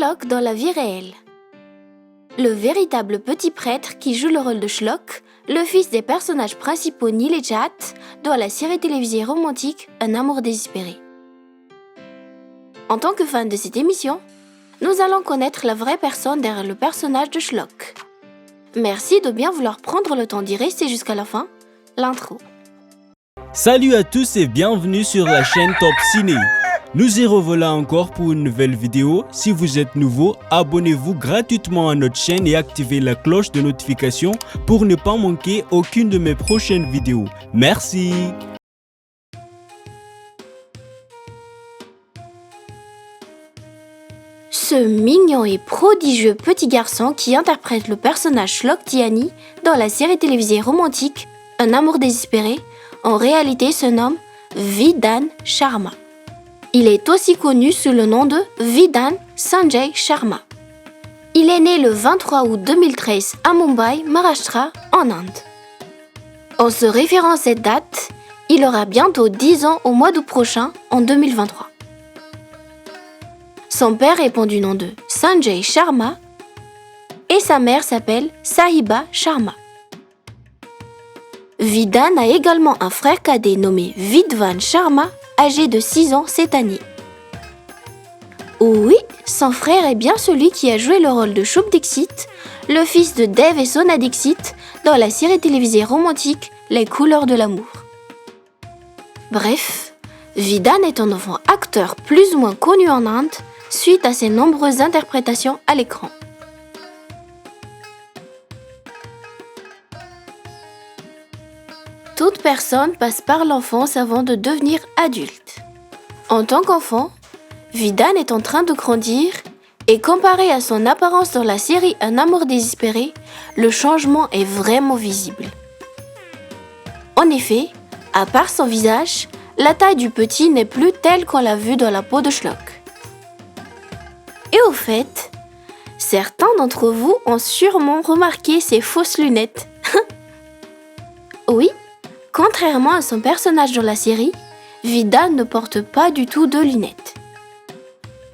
Sherlock dans la vie réelle. Le véritable petit prêtre qui joue le rôle de Sherlock, le fils des personnages principaux Neil et Chad, dans la série télévisée romantique Un amour désespéré. En tant que fan de cette émission, nous allons connaître la vraie personne derrière le personnage de Sherlock. Merci de bien vouloir prendre le temps d'y rester jusqu'à la fin. L'intro. Salut à tous et bienvenue sur la chaîne Top Ciné. Nous y revoilà encore pour une nouvelle vidéo. Si vous êtes nouveau, abonnez-vous gratuitement à notre chaîne et activez la cloche de notification pour ne pas manquer aucune de mes prochaines vidéos. Merci. Ce mignon et prodigieux petit garçon qui interprète le personnage Sherlock Tiani dans la série télévisée romantique Un amour désespéré, en réalité se nomme Vidhan Sharma. Il est aussi connu sous le nom de Vidhan Sanjay Sharma. Il est né le 23 août 2013 à Mumbai, Maharashtra, en Inde. En se référant à cette date, il aura bientôt 10 ans au mois d'août prochain, en 2023. Son père répond du nom de Sanjay Sharma et sa mère s'appelle Sahiba Sharma. Vidhan a également un frère cadet nommé Vidvan Sharma, âgé de 6 ans cette année. Oui, son frère est bien celui qui a joué le rôle de Shubh Dixit, le fils de Dev et Sona Dixit, dans la série télévisée romantique Les couleurs de l'amour. Bref, Vidhan est un enfant acteur plus ou moins connu en Inde suite à ses nombreuses interprétations à l'écran. Toute personne passe par l'enfance avant de devenir adulte. En tant qu'enfant, Vidhan est en train de grandir et comparé à son apparence dans la série Un amour désespéré, le changement est vraiment visible. En effet, à part son visage, la taille du petit n'est plus telle qu'on l'a vu dans la peau de Sherlock. Et au fait, certains d'entre vous ont sûrement remarqué ses fausses lunettes. Oui, contrairement à son personnage dans la série, Vidhan ne porte pas du tout de lunettes.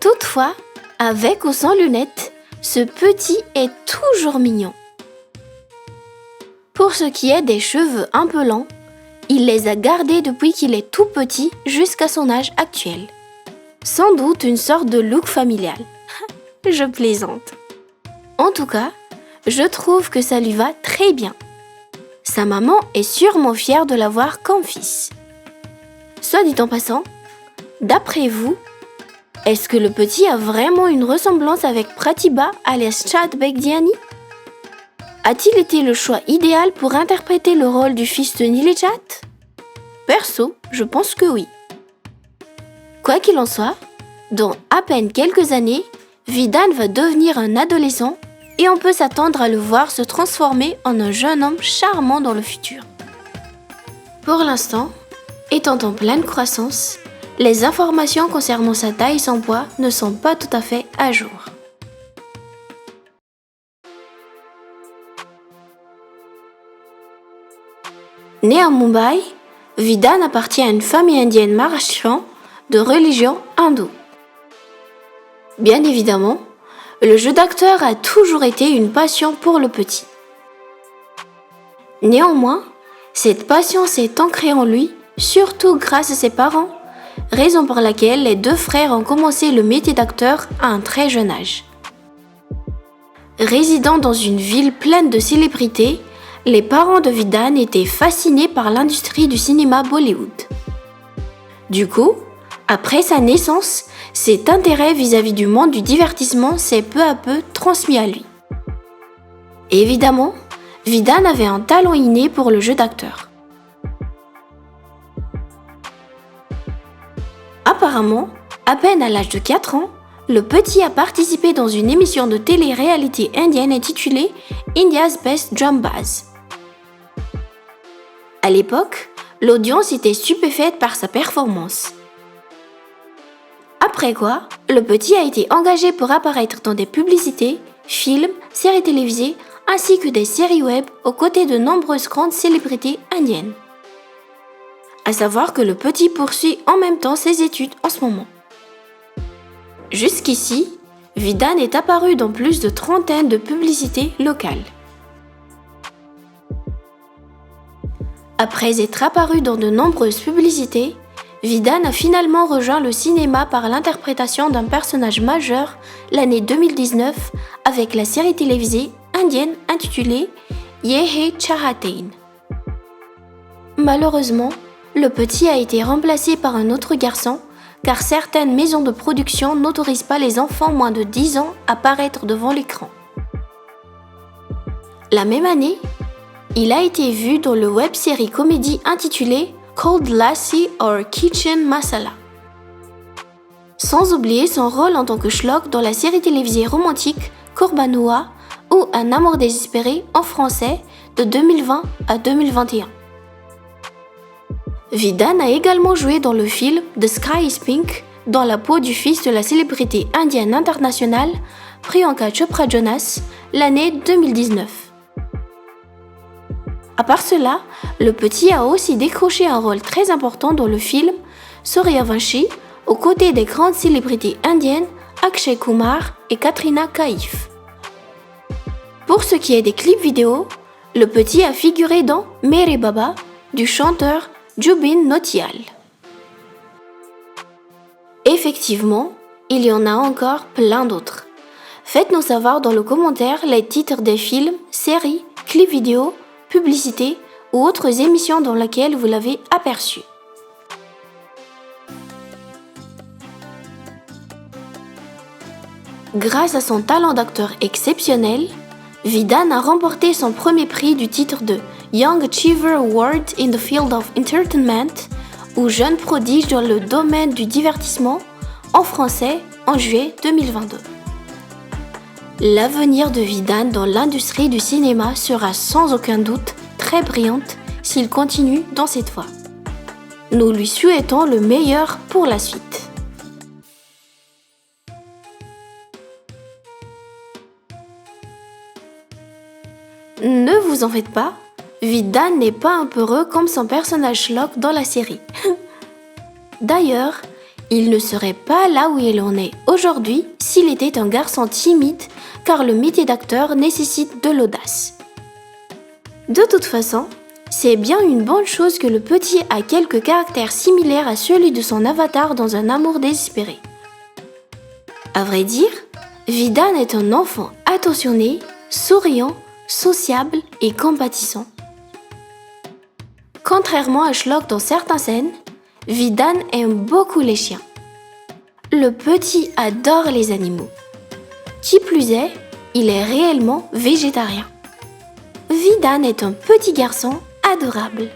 Toutefois, avec ou sans lunettes, ce petit est toujours mignon. Pour ce qui est des cheveux un peu longs, il les a gardés depuis qu'il est tout petit jusqu'à son âge actuel. Sans doute une sorte de look familial. Je plaisante. En tout cas, je trouve que ça lui va très bien. Sa maman est sûrement fière de l'avoir comme fils. Soit dit en passant, d'après vous, est-ce que le petit a vraiment une ressemblance avec Pratibha alias Chad Begdiani? A-t-il été le choix idéal pour interpréter le rôle du fils de Neil et Chad? Perso, je pense que oui. Quoi qu'il en soit, dans à peine quelques années, Vidhan va devenir un adolescent et on peut s'attendre à le voir se transformer en un jeune homme charmant dans le futur. Pour l'instant, étant en pleine croissance, les informations concernant sa taille et son poids ne sont pas tout à fait à jour. Né à Mumbai, Vidhan appartient à une famille indienne maharashtrienne de religion hindoue. Bien évidemment, le jeu d'acteur a toujours été une passion pour le petit. Néanmoins, cette passion s'est ancrée en lui, surtout grâce à ses parents, raison pour laquelle les deux frères ont commencé le métier d'acteur à un très jeune âge. Résidant dans une ville pleine de célébrités, les parents de Vidhan étaient fascinés par l'industrie du cinéma Bollywood. Du coup, après sa naissance, cet intérêt vis-à-vis du monde du divertissement s'est peu à peu transmis à lui. Évidemment, Vidhan avait un talent inné pour le jeu d'acteur. Apparemment, à peine à l'âge de 4 ans, le petit a participé dans une émission de télé-réalité indienne intitulée India's Best Jambaz. À l'époque, l'audience était stupéfaite par sa performance. Après quoi, le petit a été engagé pour apparaître dans des publicités, films, séries télévisées ainsi que des séries web aux côtés de nombreuses grandes célébrités indiennes. À savoir que le petit poursuit en même temps ses études en ce moment. Jusqu'ici, Vidane est apparu dans plus de trentaine de publicités locales. Après être apparu dans de nombreuses publicités, Vidane a finalement rejoint le cinéma par l'interprétation d'un personnage majeur l'année 2019 avec la série télévisée indienne intitulée Ye Hai Chahatain. Malheureusement, le petit a été remplacé par un autre garçon car certaines maisons de production n'autorisent pas les enfants moins de 10 ans à paraître devant l'écran. La même année, il a été vu dans le web-série comédie intitulée Cold Lassie or Kitchen Masala. Sans oublier son rôle en tant que Shlok dans la série télévisée romantique Korbanua ou Un amour désespéré en français de 2020 à 2021. Vidane a également joué dans le film The Sky is Pink dans la peau du fils de la célébrité indienne internationale Priyanka Chopra Jonas l'année 2019. À part cela, le petit a aussi décroché un rôle très important dans le film Sooryavanshi aux côtés des grandes célébrités indiennes Akshay Kumar et Katrina Kaif. Pour ce qui est des clips vidéo, le petit a figuré dans Mere Baba du chanteur Jubin Nautiyal. Effectivement, il y en a encore plein d'autres. Faites-nous savoir dans le commentaire les titres des films, séries, clips vidéo, publicités ou autres émissions dans lesquelles vous l'avez aperçu. Grâce à son talent d'acteur exceptionnel, Vidane a remporté son premier prix du titre de Young Achiever Award in the Field of Entertainment ou Jeune prodige dans le domaine du divertissement en français en juillet 2022. L'avenir de Vidane dans l'industrie du cinéma sera sans aucun doute très brillante s'il continue dans cette voie. Nous lui souhaitons le meilleur pour la suite. Ne vous en faites pas, Vidane n'est pas un peureux comme son personnage Shlok dans la série. D'ailleurs, il ne serait pas là où il en est aujourd'hui s'il était un garçon timide, car le métier d'acteur nécessite de l'audace. De toute façon, c'est bien une bonne chose que le petit a quelques caractères similaires à celui de son avatar dans Un amour désespéré. À vrai dire, Vidane est un enfant attentionné, souriant, sociable et compatissant. Contrairement à Shlok dans certaines scènes, Vidane aime beaucoup les chiens. Le petit adore les animaux. Qui plus est, il est réellement végétarien. Vidane est un petit garçon adorable.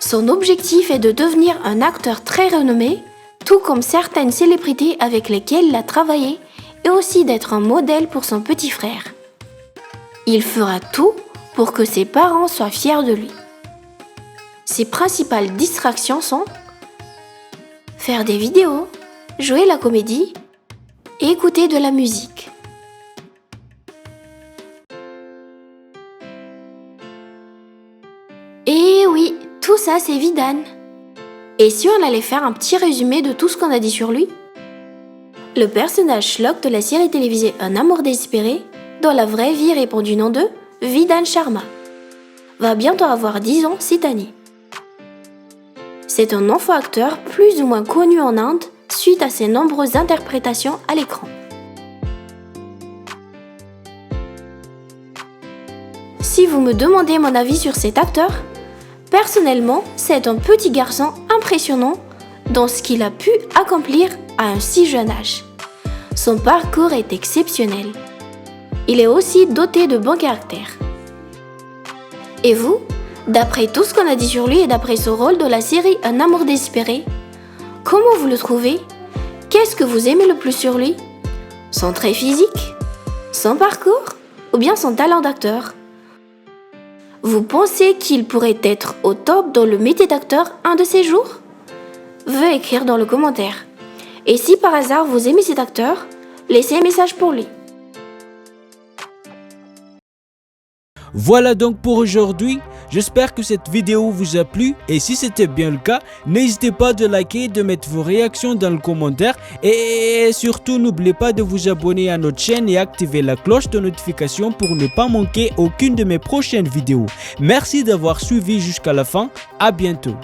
Son objectif est de devenir un acteur très renommé, tout comme certaines célébrités avec lesquelles il a travaillé, et aussi d'être un modèle pour son petit frère. Il fera tout pour que ses parents soient fiers de lui. Ses principales distractions sont faire des vidéos, jouer la comédie et écouter de la musique. Et oui, tout ça c'est Vidane. Et si on allait faire un petit résumé de tout ce qu'on a dit sur lui? Le personnage Shlok de la série télévisée Un amour désespéré, dans la vraie vie répond du nom de Vidane Sharma, va bientôt avoir 10 ans cette année. C'est un enfant acteur plus ou moins connu en Inde suite à ses nombreuses interprétations à l'écran. Si vous me demandez mon avis sur cet acteur, personnellement, c'est un petit garçon impressionnant dans ce qu'il a pu accomplir à un si jeune âge. Son parcours est exceptionnel. Il est aussi doté de bon caractère. Et vous, d'après tout ce qu'on a dit sur lui et d'après son rôle dans la série Un amour désespéré, comment vous le trouvez? Qu'est-ce que vous aimez le plus sur lui? Son trait physique? Son parcours? Ou bien son talent d'acteur? Vous pensez qu'il pourrait être au top dans le métier d'acteur un de ces jours? Veuillez écrire dans le commentaire. Et si par hasard vous aimez cet acteur, laissez un message pour lui. Voilà donc pour aujourd'hui. J'espère que cette vidéo vous a plu et si c'était bien le cas, n'hésitez pas de liker, de mettre vos réactions dans le commentaire et surtout n'oubliez pas de vous abonner à notre chaîne et activer la cloche de notification pour ne pas manquer aucune de mes prochaines vidéos. Merci d'avoir suivi jusqu'à la fin, à bientôt.